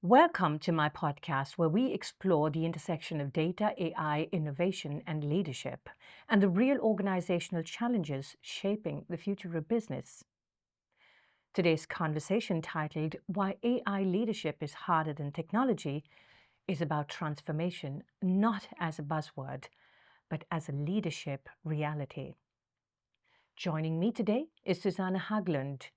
Welcome to my podcast where we explore the intersection of data, AI, innovation, and leadership, and the real organizational challenges shaping the future of business. Today's conversation, titled Why AI Leadership is Harder Than Technology, is about transformation, not as a buzzword, but as a leadership reality. Joining me today is Susanne Hägglund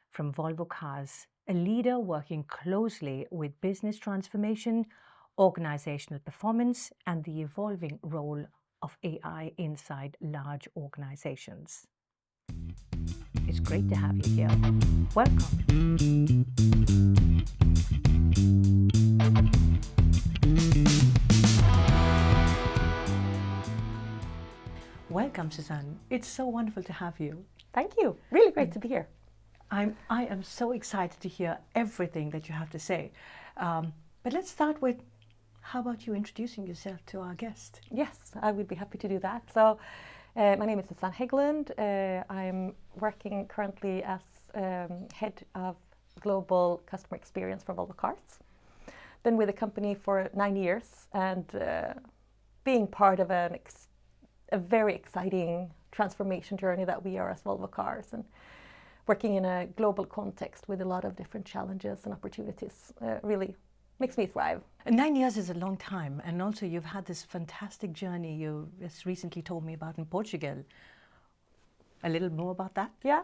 from Volvo Cars, a leader working closely with business transformation, organizational performance, and the evolving role of AI inside large organizations. It's great to have you here. Welcome. Welcome, Susanne. It's so wonderful to have you. Thank you. Really great to be here. I am so excited to hear everything that you have to say. But let's start with, how about you introducing yourself to our guest? Yes, I would be happy to do that. So, my name is Susanne Hägglund. I'm working currently as head of global customer experience for Volvo Cars. Been with the company for 9 years and being part of a very exciting transformation journey that we are as Volvo Cars, and working in a global context with a lot of different challenges and opportunities really makes me thrive. And 9 years is a long time, and also you've had this fantastic journey you just recently told me about in Portugal. A little more about that? Yeah.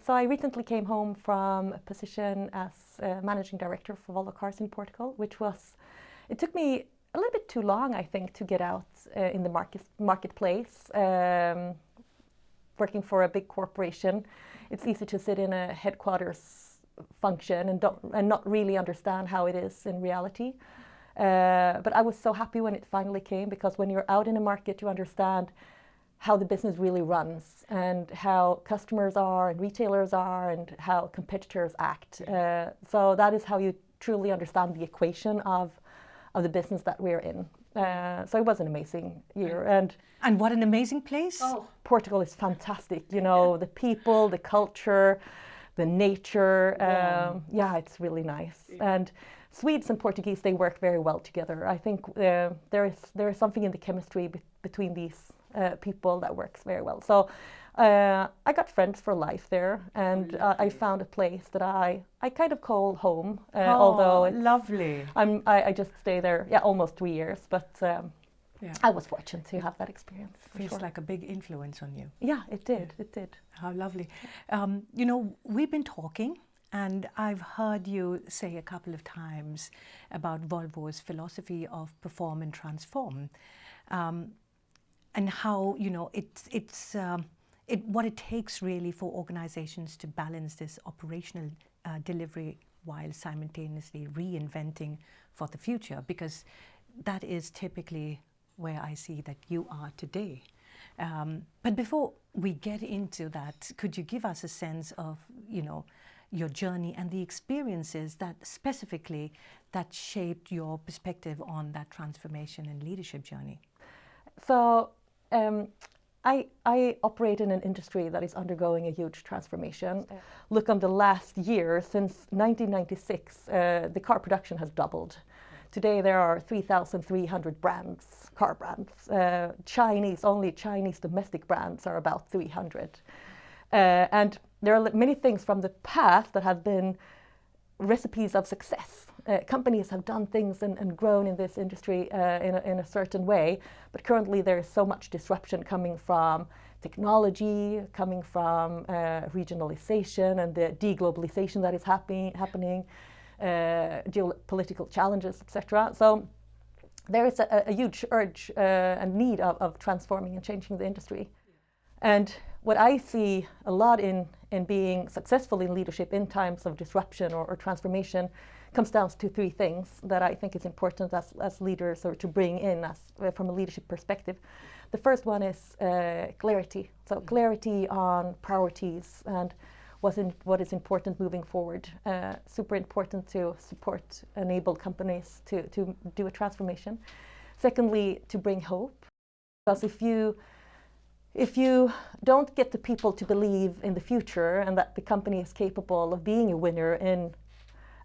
So I recently came home from a position as managing director for Volvo Cars in Portugal, it took me a little bit too long, I think, to get out in the marketplace. Working for a big corporation, it's easy to sit in a headquarters function and not really understand how it is in reality. But I was so happy when it finally came, because when you're out in a market, you understand how the business really runs and how customers are and retailers are and how competitors act. So that is how you truly understand the equation of the business that we're in. So it was an amazing year. And what an amazing place. Oh, Portugal is fantastic. You know, the people, the culture, the nature. It's really nice. And Swedes and Portuguese, they work very well together. I think there is something in the chemistry between these people that works very well. So I got friends for life there, and I found a place that I kind of call home. Although it's lovely. I just stay there, almost 3 years, but I was fortunate to have that experience. Feels like a big influence on you. Yeah, it did. It did. How lovely. We've been talking, and I've heard you say a couple of times about Volvo's philosophy of perform and transform, and how what it takes really for organizations to balance this operational delivery while simultaneously reinventing for the future, because that is typically where I see that you are today. But before we get into that, could you give us a sense of, your journey and the experiences that specifically that shaped your perspective on that transformation and leadership journey? So I operate in an industry that is undergoing a huge transformation. Look, on the last year, since 1996, the car production has doubled. Today there are 3,300 brands, car brands. Only Chinese domestic brands are about 300. And there are many things from the past that have been recipes of success. Companies have done things and grown in this industry in a certain way, but currently there is so much disruption coming from technology, coming from regionalization and the deglobalization that is happening, geopolitical challenges, etc. So there is a huge urge and need of transforming and changing the industry. And what I see a lot in being successful in leadership in times of disruption or transformation comes down to three things that I think is important as leaders, or to bring in from a leadership perspective. The first one is clarity. So clarity on priorities and what is important moving forward. Super important to enable companies to do a transformation. Secondly, to bring hope. Because if you don't get the people to believe in the future and that the company is capable of being a winner in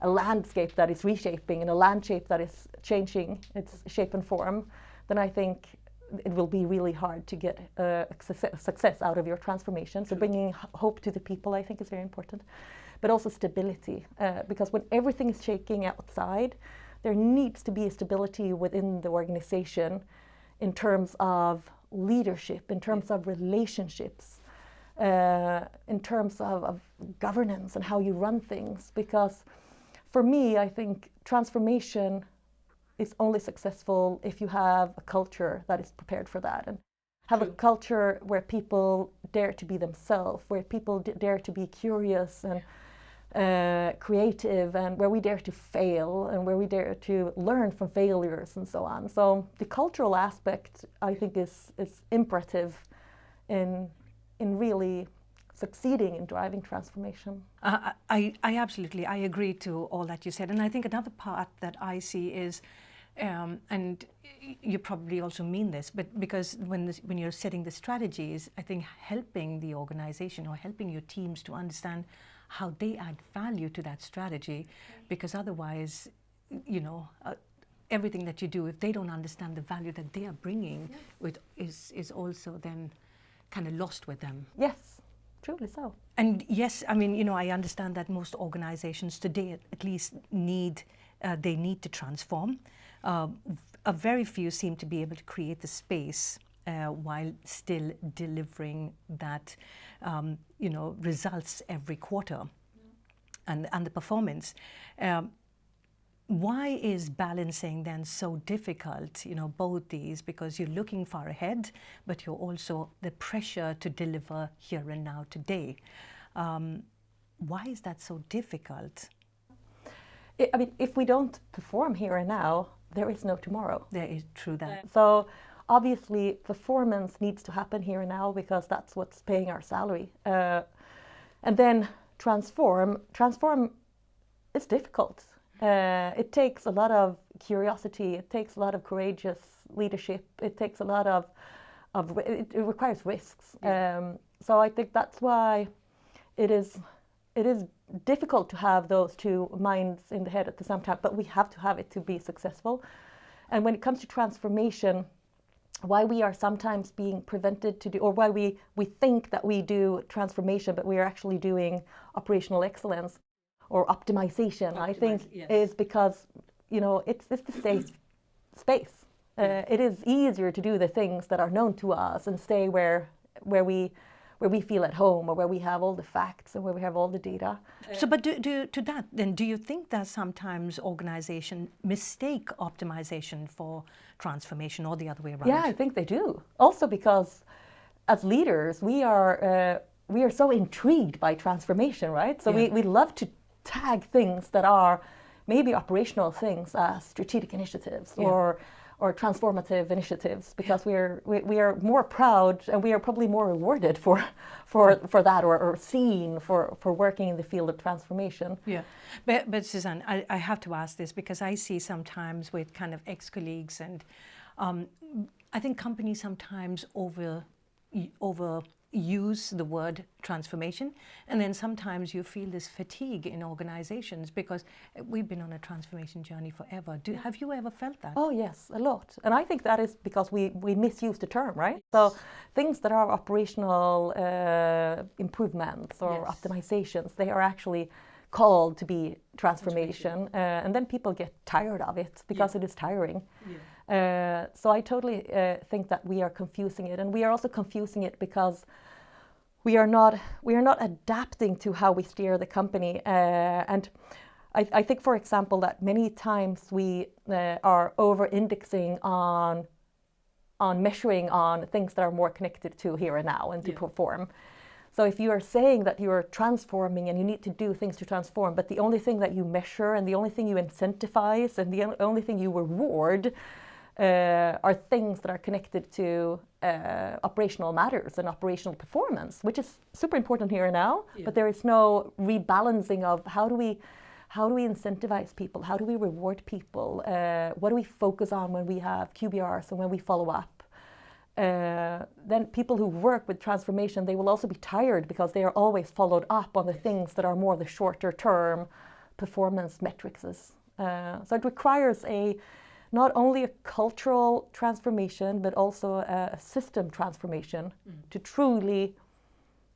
a landscape that is reshaping and a landscape that is changing its shape and form, then I think it will be really hard to get success out of your transformation. So bringing hope to the people, I think, is very important. But also stability, because when everything is shaking outside, there needs to be a stability within the organization in terms of leadership, in terms of relationships, in terms of governance and how you run things. Because for me, I think transformation is only successful if you have a culture that is prepared for that, and have a culture where people dare to be themselves, where people dare to be curious and creative, and where we dare to fail and where we dare to learn from failures and so on. So the cultural aspect, I think, is imperative in really succeeding in driving transformation. I absolutely, I agree to all that you said. And I think another part that I see is, and you probably also mean this, but because when you're setting the strategies, I think helping the organization or helping your teams to understand how they add value to that strategy, because otherwise, everything that you do, if they don't understand the value that they are bringing, is also then kind of lost with them. Yes, truly so. And yes, I mean, I understand that most organizations today at least need to transform. A very few seem to be able to create the space while still delivering that, results every quarter, and the performance. Why is balancing then so difficult? Both these, because you're looking far ahead, but you're also the pressure to deliver here and now today. Why is that so difficult? I mean, if we don't perform here and now, there is no tomorrow. There is true that. So obviously performance needs to happen here and now, because that's what's paying our salary. And then transform is difficult. It takes a lot of curiosity, it takes a lot of courageous leadership, it takes a lot of it requires risks. So I think that's why it is difficult to have those two minds in the head at the same time, but we have to have it to be successful. And when it comes to transformation, why we are sometimes being prevented to do, or why we think that we do transformation, but we are actually doing operational excellence or optimization, I think, is because, it's the safe space. It is easier to do the things that are known to us and stay where we feel at home, or where we have all the facts and where we have all the data. So, but do you think that sometimes organizations mistake optimization for transformation, or the other way around? Yeah, I think they do. Also because as leaders, we are so intrigued by transformation, right? So we love to tag things that are maybe operational things as strategic initiatives or transformative initiatives, because we are more proud, and we are probably more rewarded for that, or seen for working in the field of transformation. Yeah, but Susanne, I have to ask this, because I see sometimes with kind of ex-colleagues, and I think companies sometimes overuse the word transformation, and then sometimes you feel this fatigue in organizations, because we've been on a transformation journey forever. Have you ever felt that? Oh yes, a lot. And I think that is because we misuse the term, right? So things that are operational improvements or optimizations, they are actually called to be transformation. And then people get tired of it because it is tiring. So I totally think that we are confusing it, and we are also confusing it because we are not adapting to how we steer the company. And I think, for example, that many times we are over-indexing on measuring on things that are more connected to here and now and to perform. So if you are saying that you are transforming and you need to do things to transform, but the only thing that you measure and the only thing you incentivize and the only thing you reward are things that are connected to operational matters and operational performance, which is super important here and now, but there is no rebalancing of how do we incentivize people, how do we reward people, what do we focus on when we have QBRs and when we follow up. Then people who work with transformation, they will also be tired because they are always followed up on the things that are more the shorter term performance metrics. So it requires not only a cultural transformation, but also a system transformation to truly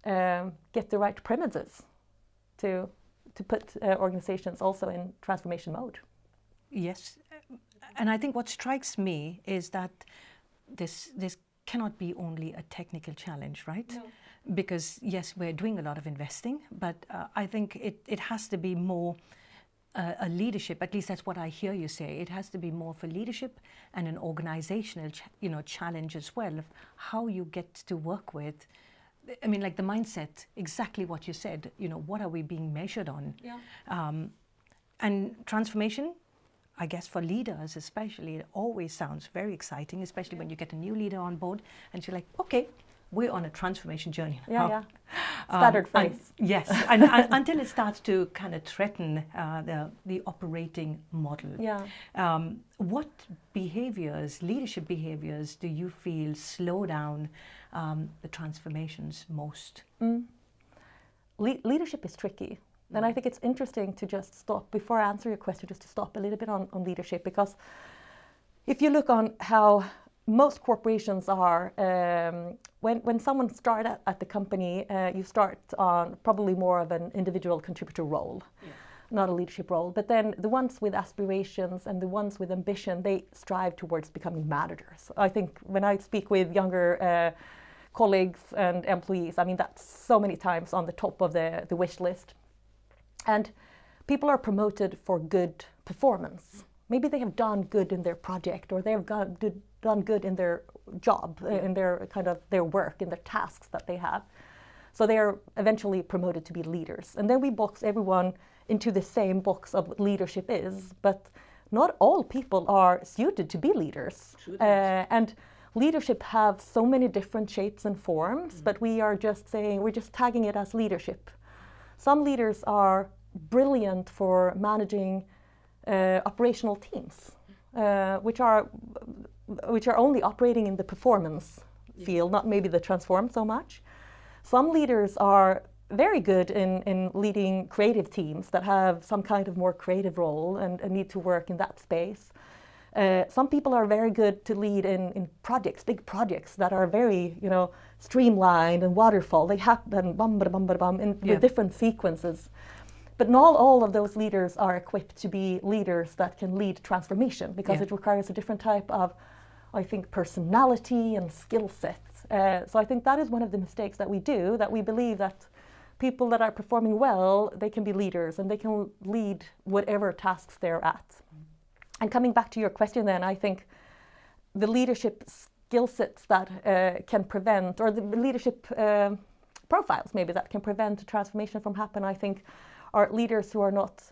get the right premises to put organizations also in transformation mode. Yes, and I think what strikes me is that this cannot be only a technical challenge, right? No. Because yes, we're doing a lot of investing, but I think it has to be more a leadership, at least that's what I hear you say. It has to be more for leadership and an organizational challenge as well of how you get to work with. I mean, like the mindset, exactly what you said, what are we being measured on? Yeah. And transformation, I guess for leaders especially, it always sounds very exciting, especially when you get a new leader on board and you're like, okay, we're on a transformation journey. Yeah. Standard phrase. Yes, and until it starts to kind of threaten the operating model. Yeah. What behaviors, leadership behaviors, do you feel slow down the transformations most? Leadership is tricky. And I think it's interesting to just stop, before I answer your question, just to stop a little bit on leadership, because if you look on how most corporations are, when someone starts at the company, you start on probably more of an individual contributor role, not a leadership role. But then the ones with aspirations and the ones with ambition, they strive towards becoming managers. I think when I speak with younger colleagues and employees, I mean, that's so many times on the top of the wish list. And people are promoted for good performance. Maybe they have done good in their project, or they have done good in their job, in their kind of their work, in their tasks that they have. So they are eventually promoted to be leaders. And then we box everyone into the same box of what leadership is, but not all people are suited to be leaders. And leadership have so many different shapes and forms, but we are just saying, we're just tagging it as leadership. Some leaders are brilliant for managing operational teams, which are only operating in the performance field, not maybe the transform so much. Some leaders are very good in leading creative teams that have some kind of more creative role and need to work in that space. Some people are very good to lead in projects, big projects that are very, streamlined and waterfall. They happen with different sequences. But not all of those leaders are equipped to be leaders that can lead transformation, because it requires a different type of, I think, personality and skill sets. So I think that is one of the mistakes that we do, that we believe that people that are performing well, they can be leaders and they can lead whatever tasks they're at. And coming back to your question then, I think the leadership skill sets that can prevent, or the leadership profiles maybe that can prevent transformation from happening, I think are leaders who are not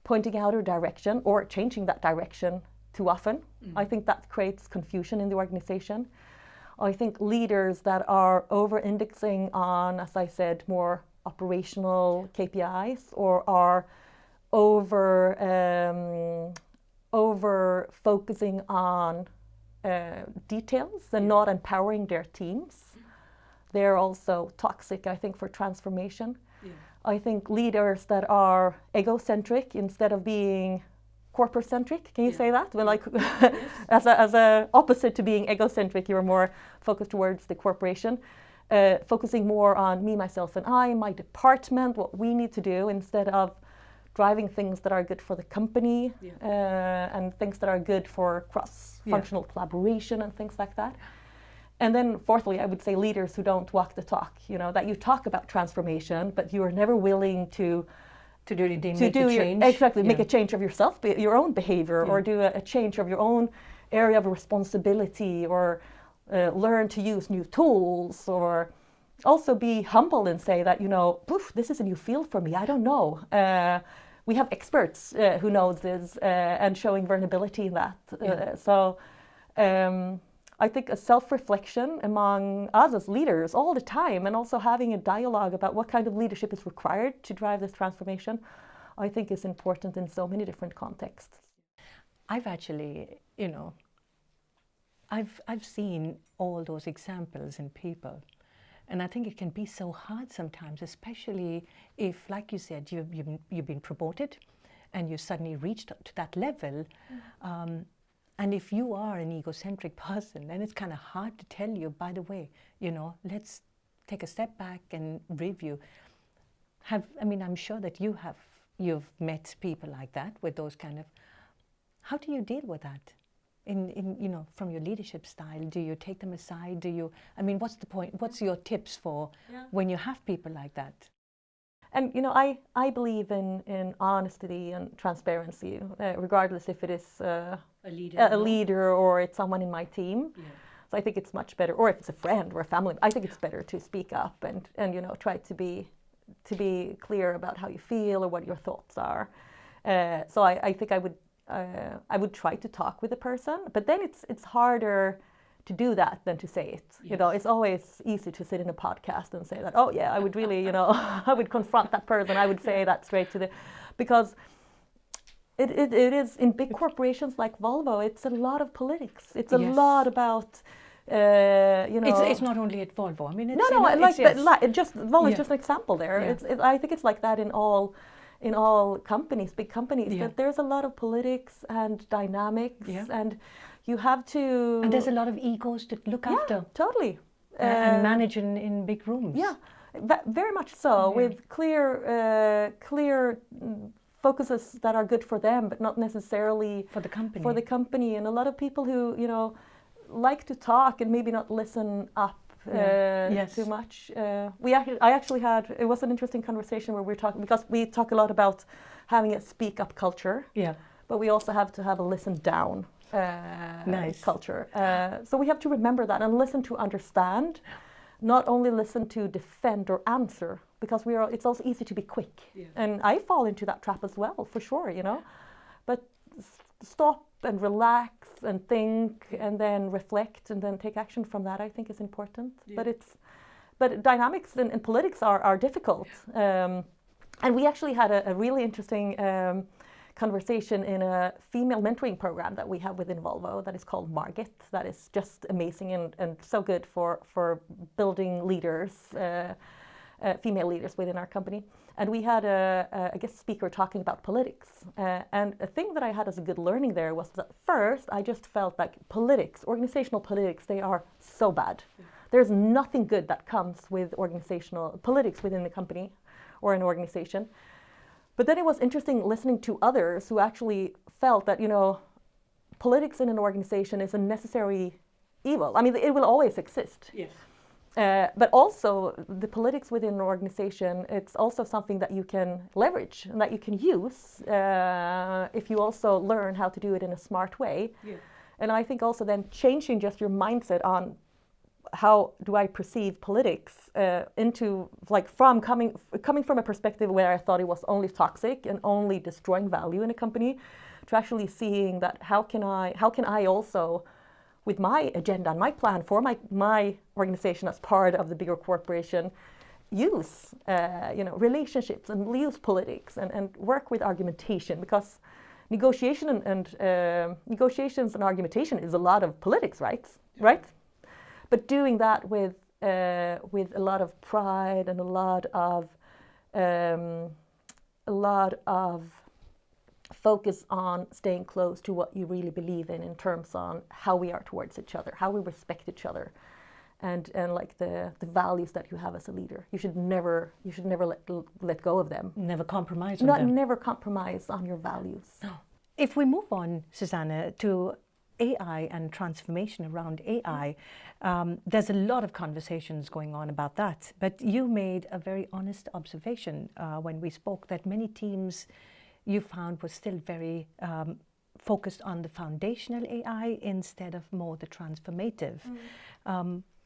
pointing out a direction or changing that direction too often. I think that creates confusion in the organization. I think leaders that are over-indexing on, as I said, more operational KPIs, or are over focusing on details and not empowering their teams, they're also toxic, I think, for transformation. I think leaders that are egocentric instead of being corporate-centric, can you say that? Well, like as a opposite to being egocentric, you're more focused towards the corporation, focusing more on me, myself, and I, my department, what we need to do, instead of driving things that are good for the company and things that are good for cross-functional collaboration and things like that. And then fourthly, I would say leaders who don't walk the talk, that you talk about transformation, but you are never willing to make a change of yourself, your own behavior, or do a change of your own area of responsibility, or learn to use new tools, or also be humble and say that, poof, this is a new field for me, I don't know. We have experts who know this, and showing vulnerability in that. So I think a self-reflection among us as leaders all the time, and also having a dialogue about what kind of leadership is required to drive this transformation, I think is important in so many different contexts. I've actually, I've seen all those examples in people. And I think it can be so hard sometimes, especially if, like you said, you've been promoted, and you suddenly reach to that level. And if you are an egocentric person, then it's kind of hard to tell you, by the way, let's take a step back and review. I'm sure that you've met people like that with those kind of, how do you deal with that? From your leadership style, do you take them aside? What's the point? What's your tips for when you have people like that? And I believe in honesty and transparency, regardless if it is a leader or it's someone in my team. Yeah. So I think it's much better, or if it's a friend or a family, I think it's better to speak up and try to be clear about how you feel or what your thoughts are. So I think I would try to talk with the person, but then it's harder to do that than to say it. Yes. It's always easy to sit in a podcast and say that, oh yeah, I would really, I would confront that person. I would say that straight to because it is in big corporations like Volvo, it's a lot of politics. It's a lot about, It's not only at Volvo. Volvo is just an example there. Yeah. I think it's like that in all companies, big companies, that there's a lot of politics and dynamics, and you have to... And there's a lot of egos to look after. Totally. And manage in big rooms. Yeah, very much so, with clear focuses that are good for them, but not necessarily for the company. And a lot of people who, like to talk and maybe not listen up too much. I actually had, it was an interesting conversation where we were talking, because we talk a lot about having a speak up culture, but we also have to have a listen down culture. So we have to remember that and listen to understand, not only listen to defend or answer, because it's also easy to be quick. And I fall into that trap as well, for sure, but stop and relax and think and then reflect and then take action from that, I think is important. But dynamics and politics are difficult. And we actually had a really interesting conversation in a female mentoring program that we have within Volvo that is called Margit, that is just amazing and so good for building leaders, female leaders within our company. And we had a guest speaker talking about politics. And a thing that I had as a good learning there was that first I just felt like organizational politics, they are so bad. There's nothing good that comes with organizational politics within the company or an organization. But then it was interesting listening to others who actually felt that, politics in an organization is a necessary evil. It will always exist. Yes. But also the politics within an organization, it's also something that you can leverage and that you can use if you also learn how to do it in a smart way. Yeah. And I think also then changing just your mindset on how do I perceive politics into from coming from a perspective where I thought it was only toxic and only destroying value in a company, to actually seeing that how can I also, with my agenda and my plan for my organization as part of the bigger corporation, use relationships and use politics and work with argumentation, because negotiations and argumentation is a lot of politics, right? But doing that with a lot of pride and a lot of focus on staying close to what you really believe in terms on how we are towards each other, how we respect each other, and like the values that you have as a leader. You should never let go of them. Never compromise on them. Never compromise on your values. No. If we move on, Susanne, to AI and transformation around AI, there's a lot of conversations going on about that. But you made a very honest observation when we spoke that many teams you found were still very focused on the foundational AI instead of more the transformative.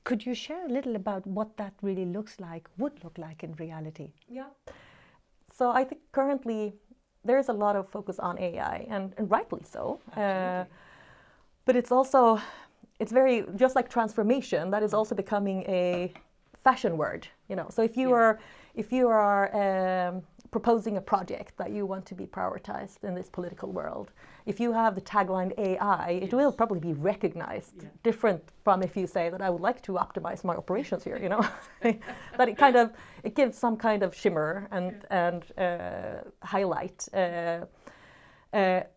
Could you share a little about what that really would look like in reality? Yeah. So I think currently there is a lot of focus on AI, and rightly so. But it's very, just like transformation, that is also becoming a fashion word. So if you are proposing a project that you want to be prioritized in this political world, if you have the tagline AI, it will probably be recognized different from if you say that I would like to optimize my operations here, that it gives some kind of shimmer and highlight.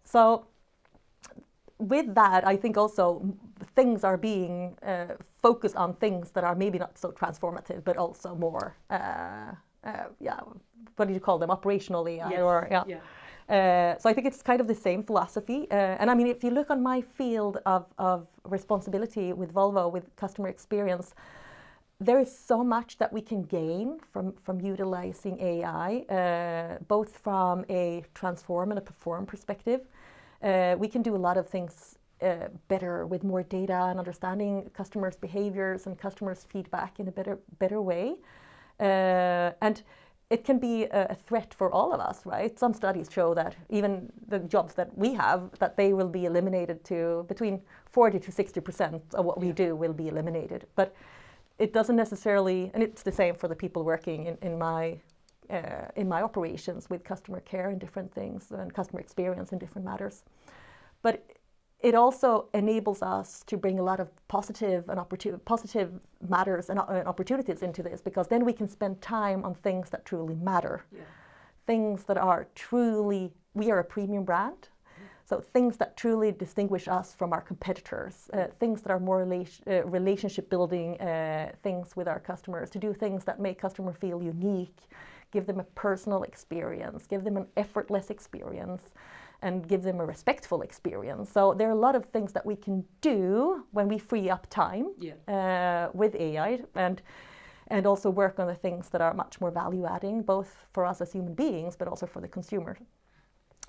So with that, I think also things are being focused on things that are maybe not so transformative, but also more, what do you call them, operationally? Yes. So I think it's kind of the same philosophy. And I mean, if you look on my field of responsibility with Volvo, with customer experience, there is so much that we can gain from utilizing AI, both from a transform and a perform perspective. We can do a lot of things better with more data and understanding customers' behaviors and customers' feedback in a better way. And it can be a threat for all of us, right? Some studies show that even the jobs that we have, that they will be eliminated to between 40 to 60% of what we do will be eliminated. But it doesn't necessarily, and it's the same for the people working in my operations with customer care and different things and customer experience in different matters. But it also enables us to bring a lot of positive matters and opportunities into this, because then we can spend time on things that truly matter. Yeah. Things that are truly, we are a premium brand. So things that truly distinguish us from our competitors, things that are more relationship building things with our customers, to do things that make customer feel unique, give them a personal experience, give them an effortless experience, and give them a respectful experience. So there are a lot of things that we can do when we free up time with AI, and also work on the things that are much more value adding, both for us as human beings, but also for the consumer.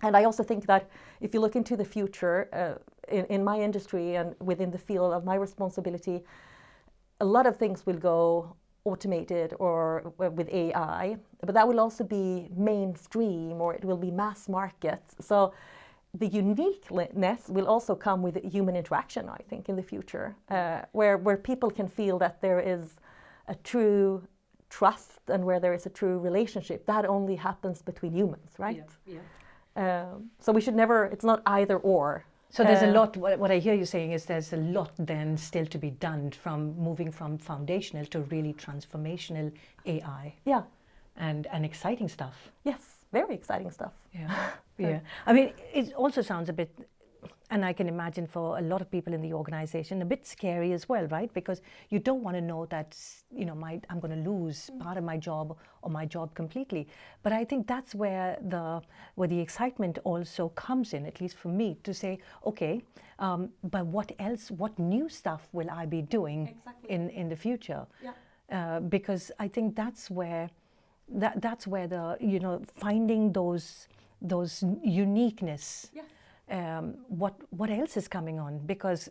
And I also think that if you look into the future, in my industry and within the field of my responsibility, a lot of things will go automated or with AI, but that will also be mainstream, or it will be mass market. So the uniqueness will also come with human interaction, I think, in the future, where people can feel that there is a true trust and where there is a true relationship. That only happens between humans, right? So we should never, it's not either or. So there's a lot, what I hear you saying is there's a lot then still to be done from moving from foundational to really transformational AI. Yeah. And exciting stuff. Yes, very exciting stuff. Yeah. I mean, it also sounds a bit, and I can imagine for a lot of people in the organization, a bit scary as well, right? Because you don't want to know that, I'm going to lose part of my job or my job completely. But I think that's where the excitement also comes in, at least for me, to say, okay, but what else, what new stuff will I be doing in the future? Yeah. Because I think that's where the, finding those uniqueness. Yeah. What else is coming on? Because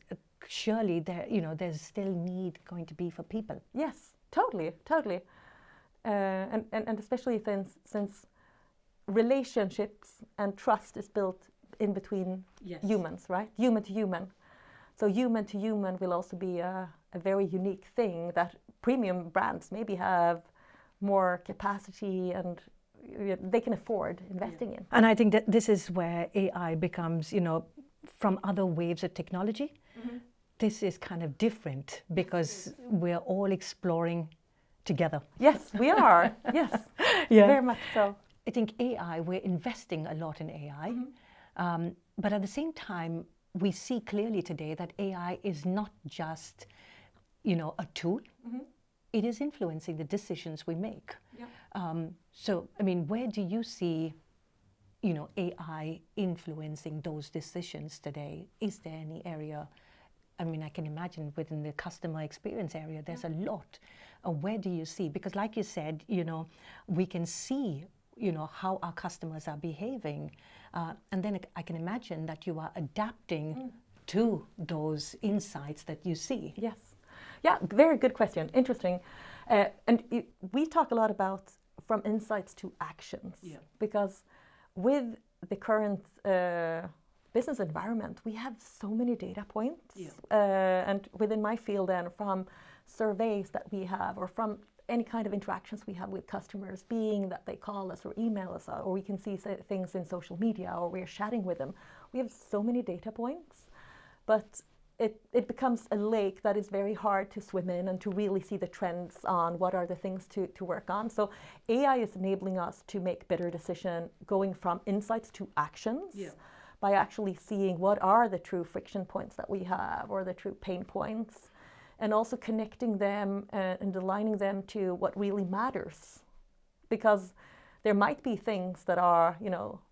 surely there's still need going to be for people. Yes, totally. And especially since relationships and trust is built in between humans, right? Human to human. So human to human will also be a very unique thing that premium brands maybe have more capacity and they can afford investing in. And I think that this is where AI becomes, from other waves of technology, this is kind of different because we're all exploring together. Yes, we are. Yes, very much so. I think AI, we're investing a lot in AI, but at the same time, we see clearly today that AI is not just, a tool. It is influencing the decisions we make. Yeah. So, I mean, where do you see, AI influencing those decisions today? Is there any area? I mean, I can imagine within the customer experience area, there's a lot. Where do you see? Because like you said, we can see, how our customers are behaving. And then I can imagine that you are adapting to those insights that you see. Yes. Yeah, very good question. Interesting. And we talk a lot about from insights to actions, because with the current business environment, we have so many data points. And within my field then, from surveys that we have or from any kind of interactions we have with customers, being that they call us or email us, or we can see things in social media or we're chatting with them, we have so many data points. But it becomes a lake that is very hard to swim in and to really see the trends on what are the things to work on. So AI is enabling us to make better decisions going from insights to actions. Yeah. by actually seeing what are the true friction points that we have or the true pain points, and also connecting them and aligning them to what really matters. Because there might be things that are,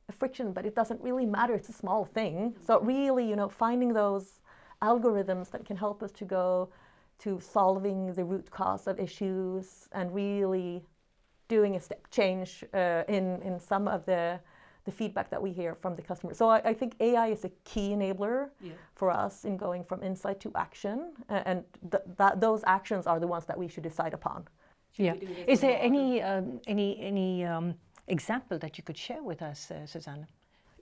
a friction, but it doesn't really matter. It's a small thing. So really, finding those algorithms that can help us to go to solving the root cause of issues and really doing a step change in some of the feedback that we hear from the customers. So I think AI is a key enabler for us in going from insight to action, and those actions are the ones that we should decide upon. Yeah. Is there any example that you could share with us, Susanne?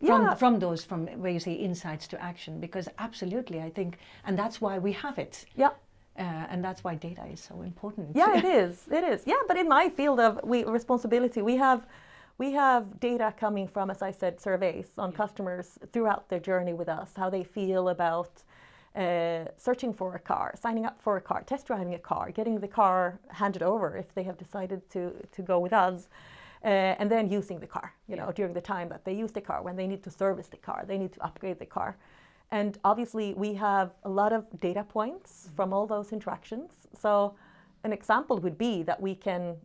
From where you say insights to action, because absolutely, I think, and that's why we have it. Yeah. And that's why data is so important. Yeah, it is. Yeah, but in my field of responsibility, we have data coming from, as I said, surveys on customers throughout their journey with us, how they feel about searching for a car, signing up for a car, test driving a car, getting the car handed over if they have decided to go with us, and then using the car, during the time that they use the car, when they need to service the car, they need to upgrade the car. And obviously we have a lot of data points from all those interactions. So an example would be that we can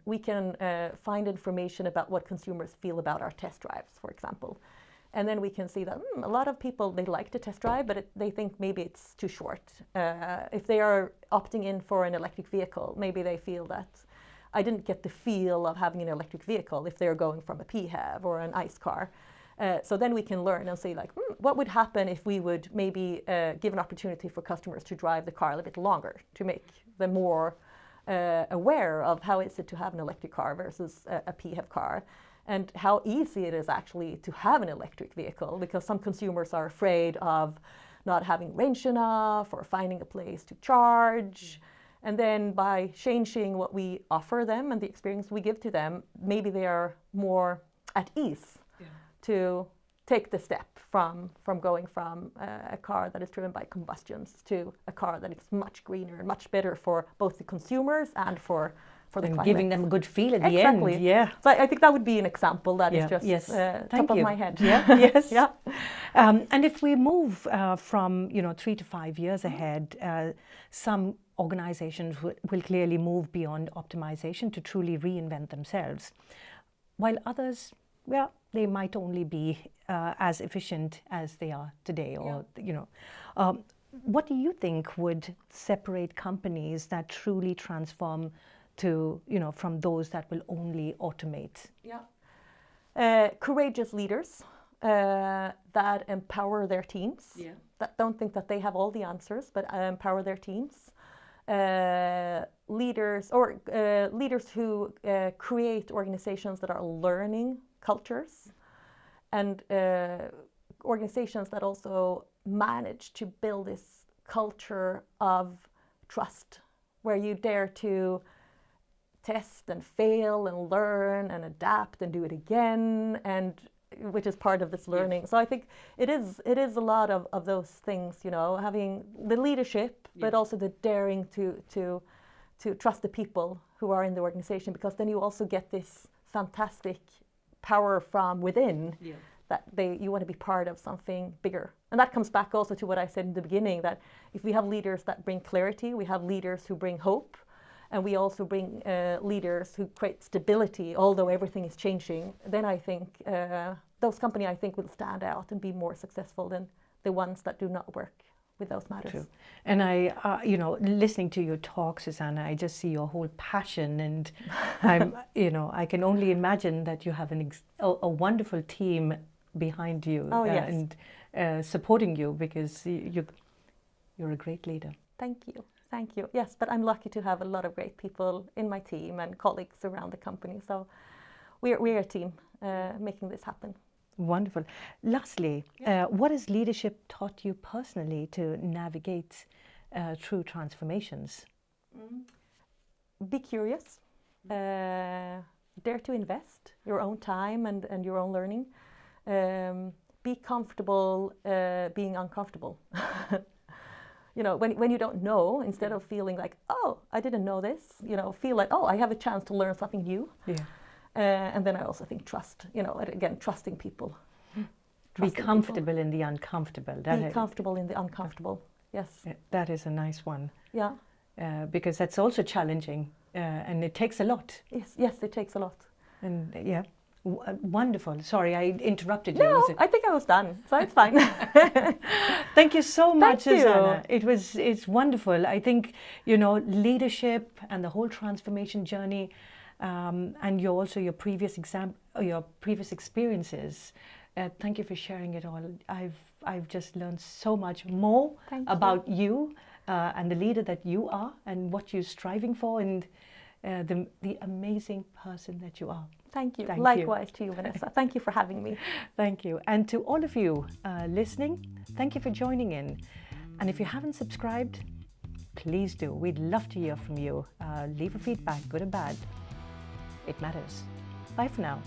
find information about what consumers feel about our test drives, for example. And then we can see that a lot of people, they like to test drive, but they think maybe it's too short. If they are opting in for an electric vehicle, maybe they feel that I didn't get the feel of having an electric vehicle if they're going from a PHEV or an ICE car. So then we can learn and say, like, what would happen if we would maybe give an opportunity for customers to drive the car a little bit longer, to make them more aware of how is it to have an electric car versus a PHEV car, and how easy it is actually to have an electric vehicle, because some consumers are afraid of not having range enough or finding a place to charge. And then by changing what we offer them and the experience we give to them, maybe they are more at ease to take the step from going from a car that is driven by combustions to a car that is much greener and much better for both the consumers and for the climate. Giving them a good feel at the end. Yeah. So I think that would be an example that is just top of my head. Yeah. Yes. Yeah. And if we move from 3 to 5 years ahead, some organizations will clearly move beyond optimization to truly reinvent themselves, while others, they might only be as efficient as they are today. Or what do you think would separate companies that truly transform to from those that will only automate? Courageous leaders that empower their teams, that don't think that they have all the answers, but empower their teams. Leaders who create organizations that are learning cultures, and organizations that also manage to build this culture of trust, where you dare to test and fail and learn and adapt and do it again, and which is part of this learning. So I think it is a lot of those things, having the leadership, but also the daring to trust the people who are in the organization, because then you also get this fantastic power from within, that you want to be part of something bigger. And that comes back also to what I said in the beginning, that if we have leaders that bring clarity, we have leaders who bring hope, and we also bring leaders who create stability, although everything is changing, then I think those companies, I think, will stand out and be more successful than the ones that do not work with those matters. True. And I, listening to your talk, Susanne, I just see your whole passion, and I can only imagine that you have a wonderful team behind you and supporting you, because you're a great leader. Thank you. Yes, but I'm lucky to have a lot of great people in my team and colleagues around the company. So we're a team making this happen. Wonderful. Lastly, what has leadership taught you personally to navigate through transformations? Be curious. Dare to invest your own time and your own learning. Be comfortable being uncomfortable. When you don't know, instead of feeling like, oh, I didn't know this, feel like, oh, I have a chance to learn something new. And then I also think trust, again, trusting people. Be comfortable in the uncomfortable. Be comfortable in the uncomfortable. Yes. That is a nice one. Yeah. Because that's also challenging, and it takes a lot. Yes, it takes a lot. And yeah, wonderful. Sorry, I interrupted you. No, I think I was done, so it's fine. Thank you so much, Thank Susanne. It's wonderful. I think, you know, leadership and the whole transformation journey, and your previous experiences. Thank you for sharing it all. I've just learned so much more about you and the leader that you are and what you're striving for, and the amazing person that you are. Thank you. Likewise to you, Vanessa. Thank you for having me. Thank you. And to all of you listening, thank you for joining in. And if you haven't subscribed, please do. We'd love to hear from you. Leave a feedback, good or bad. It matters. Bye for now.